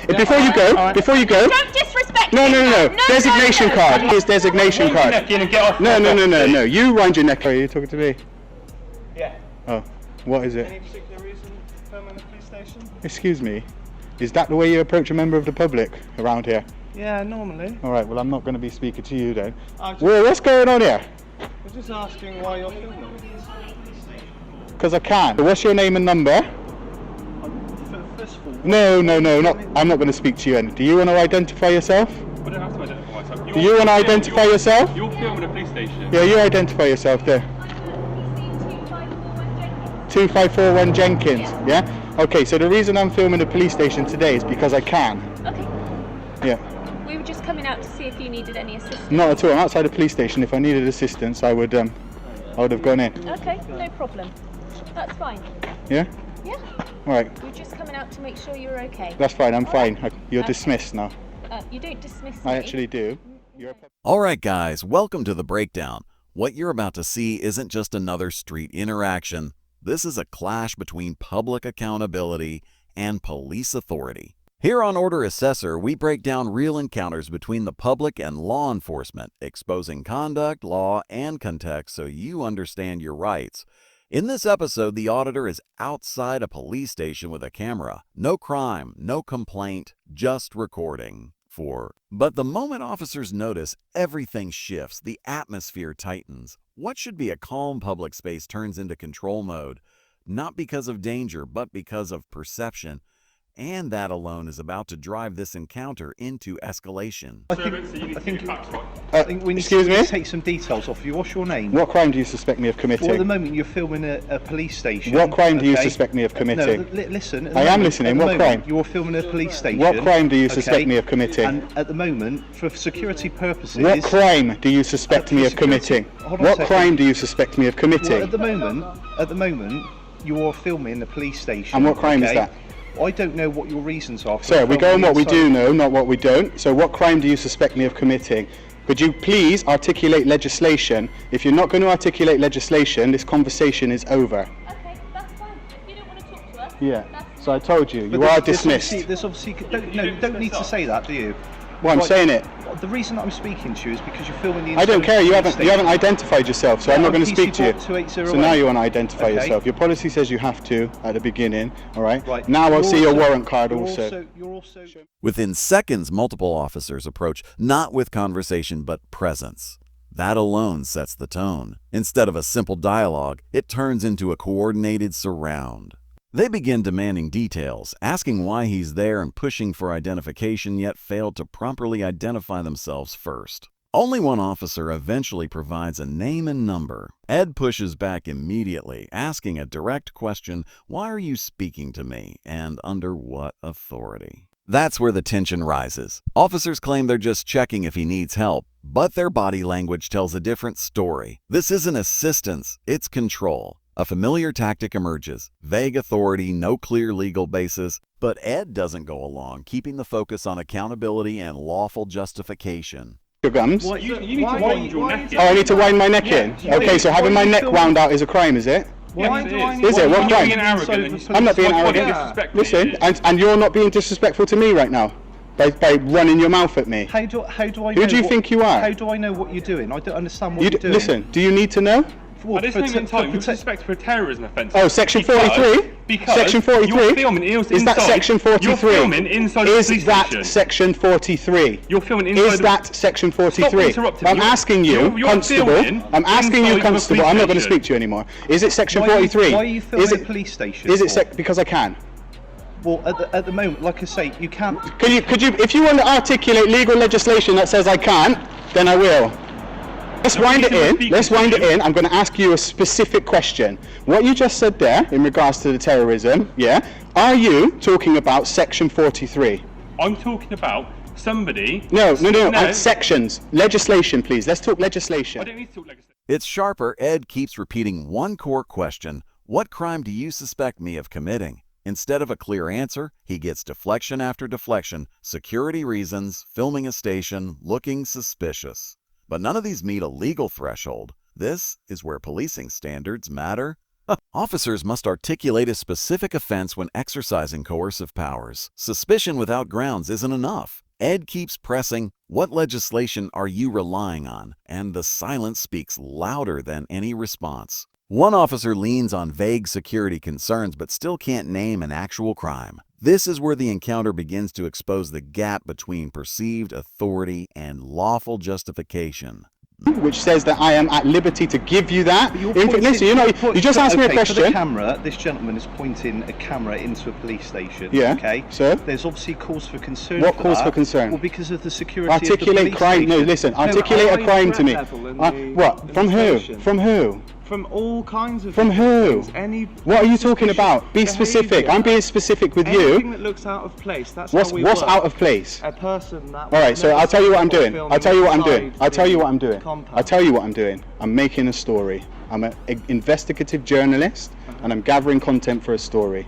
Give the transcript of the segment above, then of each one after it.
Before you go. Don't disrespect No. me. Designation card. His designation card. No. You wind your neck. Are you talking to me? Yeah. Oh, what is it? Any particular reason for filming the police station? Excuse me. Is that the way you approach a member of the public around here? Yeah, normally. All right. Well, I'm not going to be speaking to you then. We're What's going on here? just asking why you're filming. Because I can. What's your name and number? First of all, No. I'm not going to speak to you. Do you want to identify yourself? I don't have to identify myself. Do you want to identify yourself? You're filming a police station. Yeah, you identify yourself there. 2541 Jenkins. Yeah? Okay, so the reason I'm filming the police station today is because I can. Okay. Yeah. We were just coming out to see if you needed any assistance. Not at all. I'm outside the police station. If I needed assistance, I would have gone in. Okay, no problem. That's fine. Yeah? Yeah. All right. We're just coming out to make sure you're okay. That's fine. I'm All fine. right. You're dismissed now. You don't dismiss me. I actually do. Alright guys, welcome to the breakdown. What you're about to see isn't just another street interaction. This is a clash between public accountability and police authority. Here on Order Assessor, we break down real encounters between the public and law enforcement, exposing conduct, law, and context so you understand your rights. In this episode, the auditor is outside a police station with a camera. No crime, no complaint, just recording. But the moment officers notice, everything shifts, the atmosphere tightens. What should be a calm public space turns into control mode, not because of danger, but because of perception. And that alone is about to drive this encounter into escalation. I think we need to take some details off you. What's your name? What crime do you suspect me of committing? Well, at the moment you're filming a police station. What crime do you suspect me of committing? No, listen. I am listening. What crime? You're filming a police station. What crime do you suspect me of committing? And at the moment, for security purposes... What crime do you suspect me of committing? What crime do you suspect me of committing? Well, at the moment, you're filming a police station. And what crime is that? I don't know what your reasons are. Sir, we go on what we do know, not what we don't. So what crime do you suspect me of committing? Could you please articulate legislation? If you're not going to articulate legislation, this conversation is over. Okay, that's fine. If you don't want to talk to us, Yeah, so I told you, you are dismissed. There's obviously you don't need to say that, do you? Well, I'm saying it. The reason I'm speaking to you is because you're filming the... I don't care, you haven't identified yourself, so I'm not going to speak to you. So now you want to identify yourself. Your policy says you have to at the beginning, all right? Now I'll see your warrant card also. Within seconds, multiple officers approach, not with conversation but presence. That alone sets the tone. Instead of a simple dialogue, it turns into a coordinated surround. They begin demanding details, asking why he's there and pushing for identification, yet failed to properly identify themselves first. Only one officer eventually provides a name and number. Ed pushes back immediately, asking a direct question, "Why are you speaking to me, and under what authority?" That's where the tension rises. Officers claim they're just checking if he needs help, but their body language tells a different story. This isn't assistance, it's control. A familiar tactic emerges. Vague authority, no clear legal basis. But Ed doesn't go along, keeping the focus on accountability and lawful justification. Your gums? You need to wind your neck in. Oh, I need to wind my neck in? Okay, so having my neck wound out is a crime, is it? Is it? What crime? I'm not being arrogant. Listen, and you're not being disrespectful to me right now by running your mouth at me. How do I know? Who do you think you are? How do I know what you're doing? I don't understand what you're doing. Listen, do you need to know? At this moment in time, you're suspected for a terrorism offence. Oh, section 43? Because section 43? You're filming inside. Is that section 43? You're filming inside the police station. Is that section 43? You're filming inside. Is that section 43? Stop I'm asking you, Constable. I'm asking you, Constable. I'm not going to speak to you anymore. Is it section 43? Why are you filming a police station? Is it because I can? Well, at the moment, like I say, you can't. Could you, if you want to articulate legal legislation that says I can't, then I will. Let's wind it in. Let's wind it in. I'm going to ask you a specific question. What you just said there in regards to the terrorism, yeah, are you talking about section 43? I'm talking about somebody... No. Sections. Legislation, please. Let's talk legislation. I don't need to talk legislation. It's sharper. Ed keeps repeating one core question. What crime do you suspect me of committing? Instead of a clear answer, he gets deflection after deflection, security reasons, filming a station, looking suspicious. But none of these meet a legal threshold. This is where policing standards matter Officers must articulate a specific offense when exercising coercive powers. Suspicion without grounds isn't enough. Ed keeps pressing, "What legislation are you relying on?" And the silence speaks louder than any response. One officer leans on vague security concerns but still can't name an actual crime. This is where the encounter begins to expose the gap between perceived authority and lawful justification. Which says that I am at liberty to give you that. Listen, you just asked me a For question. the camera, this gentleman is pointing a camera into a police station. Yeah. Okay. So? There's obviously cause for concern. What for cause that. for concern? Well, because of the security. Articulate of the police crime. station. No, listen. Articulate a crime to me. What? From who? From who? From all kinds of From who? things. Any What are you talking about? Be specific. behaviour. I'm being specific with Anything you. that looks out of place. That's What's how we what's work. out of place? A person that. All right, so I'll tell you what I'm doing. I'll tell you what I'm doing. I'll tell you what I'm doing. Compound. I'll tell you what I'm doing. I'm making a story. I'm an investigative journalist, and I'm gathering content for a story.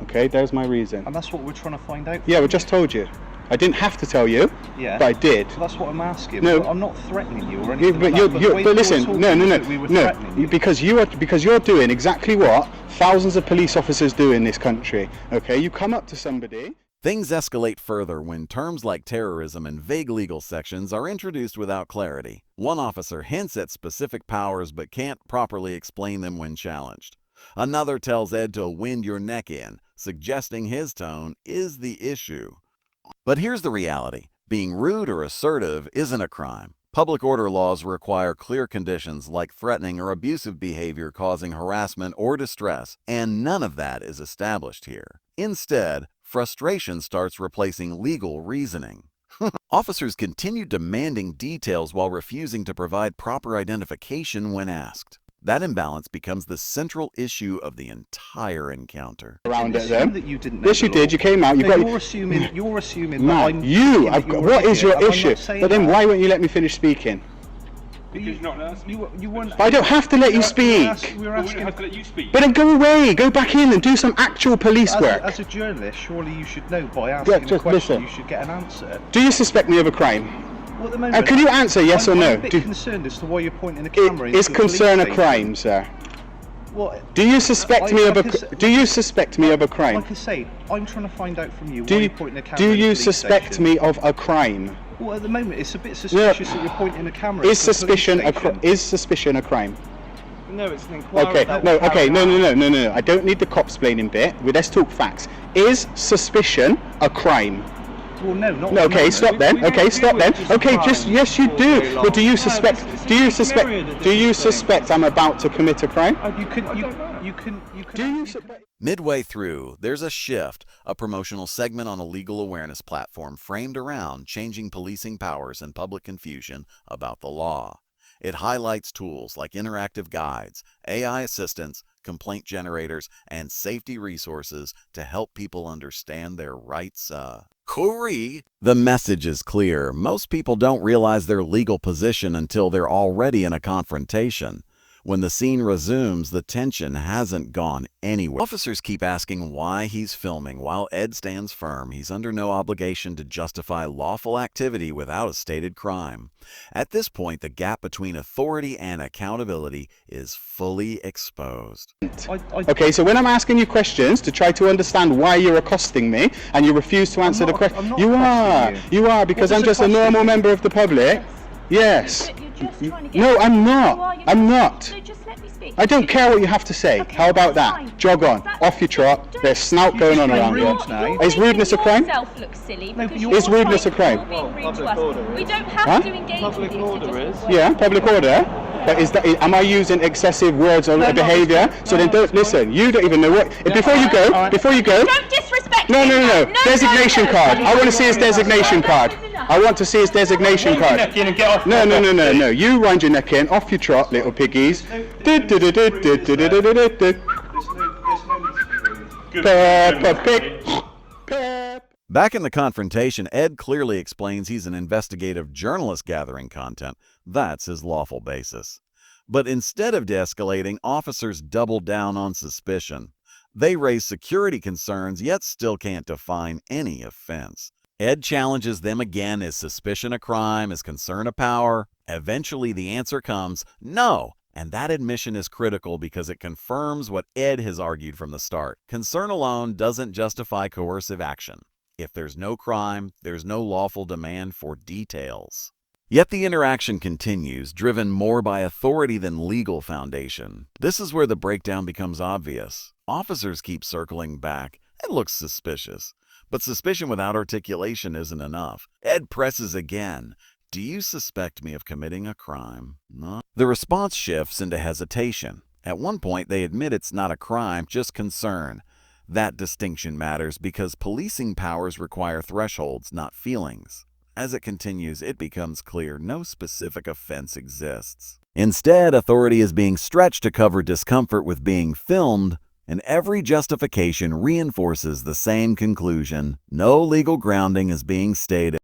Okay, there's my reason. And that's what we're trying to find out. Yeah, we just told you. I didn't have to tell you, Yeah. but I did. So that's what I'm asking. No. I'm not threatening you or Yeah, anything. but like that, the way but you're listen, talking no, is that we were threatening you. because you're doing exactly what thousands of police officers do in this country. Okay, you come up to somebody. Things escalate further when terms like terrorism and vague legal sections are introduced without clarity. One officer hints at specific powers but can't properly explain them when challenged. Another tells Ed to wind your neck in, suggesting his tone is the issue. But here's the reality. Being rude or assertive isn't a crime. Public order laws require clear conditions like threatening or abusive behavior causing harassment or distress, and none of that is established here. Instead, frustration starts replacing legal reasoning. Officers continue demanding details while refusing to provide proper identification when asked. That imbalance becomes the central issue of the entire encounter. Around it Assume then. that you didn't know Yes, the you did. law. You came out. No, you're assuming that I'm. Man, you. that you're What an is your idiot, and I'm issue? not saying But then that. why won't you let me finish speaking? Because you're not allowed to speak. You weren't. I don't have to let you speak. We were I wouldn't asking. have to let you speak. But then go away. Go back in and do some actual police work. As a journalist, surely you should know by asking a just question, listen. you should get an answer. Do you suspect me of a crime? Well, at the moment, Can you answer yes or no? I'm a bit concerned as to why you're pointing the Is camera into a police concern a station. crime, sir? What? Do you suspect me of like I a? said- Do you suspect me of a crime? Like I say, I'm trying to find out from you Do why you, you're pointing the camera do into a you police suspect station. me of a crime? Well, at the moment, it's a bit suspicious that you're pointing a camera. Is into a police suspicion station. is suspicion a crime? No, it's an inquiry. Okay, that no, will okay, carry no. out. I don't need the cops explaining bit. Let's talk facts. Is suspicion a crime? Well, no, not. No, at the okay, moment. stop then. we don't Okay, deal stop with then. just Okay, crime just yes, you all do. day But do long. you No, suspect? it's Do you a suspect? myriad of Do you different suspect I'm about to commit a crime? You can. Do you suspect? Midway through, there's a shift, a promotional segment on a legal awareness platform framed around changing policing powers and public confusion about the law. It highlights tools like interactive guides, AI assistants, complaint generators, and safety resources to help people understand their rights. Corey! The message is clear. Most people don't realize their legal position until they're already in a confrontation. When the scene resumes, the tension hasn't gone anywhere. Officers keep asking why he's filming, while Ed stands firm. He's under no obligation to justify lawful activity without a stated crime. At this point, the gap between authority and accountability is fully exposed. Okay, so when I'm asking you questions to try to understand why you're accosting me and you refuse to answer the I'm question, not you are, accosting you are, because What I'm does just a accosting normal mean? member of the public. Yes. You're just trying to get No, I'm You not. are, you're I'm not. No, just let me speak. I don't care what you have to say. Okay, How about that's that? fine. Jog on. That's- Off your trot. don't- There's snout going on just around being here. rude now. Is rudeness a crime? Yourself look silly No, because but you're Is rudeness a trying- crime? You're being rude to Public us. order We is. don't have Huh? to engage Public with you. order to is. just Yeah, public order. But am I using excessive words or behaviour? So then don't listen. You don't even know what. Before you go, alright. before you go. Don't disrespect No, him. no. Designation card. I want to see his designation No, card. that is enough. I want to see his designation card. Neck in and get off. No. You wind your neck in. Off your trot, little piggies. Peppa Pig. Pep. Back in the confrontation, Ed clearly explains he's an investigative journalist gathering content. That's his lawful basis. But instead of de-escalating, officers double down on suspicion. They raise security concerns, yet still can't define any offense. Ed challenges them again. Is suspicion a crime? Is concern a power? Eventually the answer comes, no, And that admission is critical because it confirms what Ed has argued from the start. Concern alone doesn't justify coercive action. If there's no crime, there's no lawful demand for details. Yet the interaction continues, driven more by authority than legal foundation. This is where the breakdown becomes obvious. Officers keep circling back. It looks suspicious. But suspicion without articulation isn't enough. Ed presses again. Do you suspect me of committing a crime? No. The response shifts into hesitation. At one point, they admit it's not a crime, just concern. That distinction matters because policing powers require thresholds, not feelings. As it continues, it becomes clear no specific offense exists. Instead, authority is being stretched to cover discomfort with being filmed, and every justification reinforces the same conclusion. No legal grounding is being stated.